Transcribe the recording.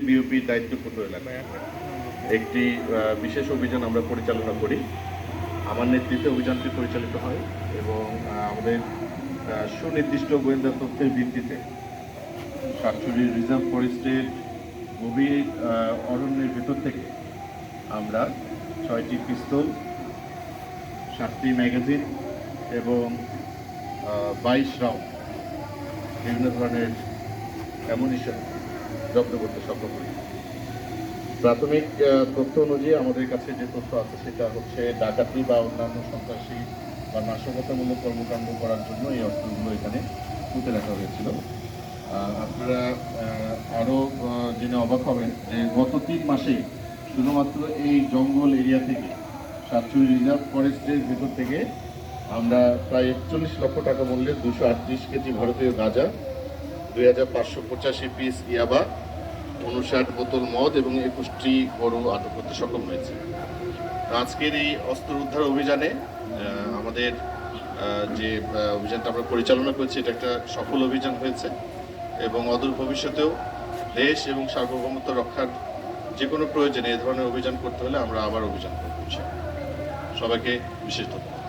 বিওপির দায়িত্বপূর্ণ এলাকায় একটি বিশেষ অভিযান আমরা পরিচালনা করি। আমার নেতৃত্বে অভিযানটি পরিচালিত হয় এবং আমাদের সুনির্দিষ্ট গোয়েন্দা তথ্যের ভিত্তিতে সাতচুরি রিজার্ভ ফরেস্টের গভীর অরণ্যের ভেতর থেকে আমরা 6টি পিস্তল, 7টি ম্যাগাজিন এবং 22 রাউন্ড বিভিন্ন ধরনের অ্যামুনিশন জব্দ করতে সক্ষম হই। প্রাথমিক তথ্য অনুযায়ী আমাদের কাছে যে তথ্য আছে সেটা হচ্ছে ডাকাতি বা অন্যান্য সন্ত্রাসী বা নাশকতামূলক কর্মকাণ্ড করার জন্য এই অস্ত্রগুলো এখানে পুঁতে রাখা হয়েছিল। আপনারা আরও জেনে অবাক হবেন যে গত 3 মাসে শুধুমাত্র এই জঙ্গল এরিয়া থেকে সাতচুরি রিজার্ভ ফরেস্টের ভেতর থেকে আমরা প্রায় 41 লক্ষ টাকা মূল্যের 238 কেজি ভারতীয় গাঁজা, 2585 পিস ইয়াবা, 59 বোতল মদ এবং 21টি গরু আটক করতে সক্ষম হয়েছে। আজকের এই অস্ত্র উদ্ধার অভিযানে আমাদের যে অভিযানটা আমরা পরিচালনা করছি এটা একটা সফল অভিযান হয়েছে এবং অদূর ভবিষ্যতেও দেশ এবং সার্বভৌমত্ব রক্ষার যে কোনো প্রয়োজনে এ ধরনের অভিযান করতে হলে আমরা আবার অভিযান করব। সবাইকে বিশেষ ধন্যবাদ।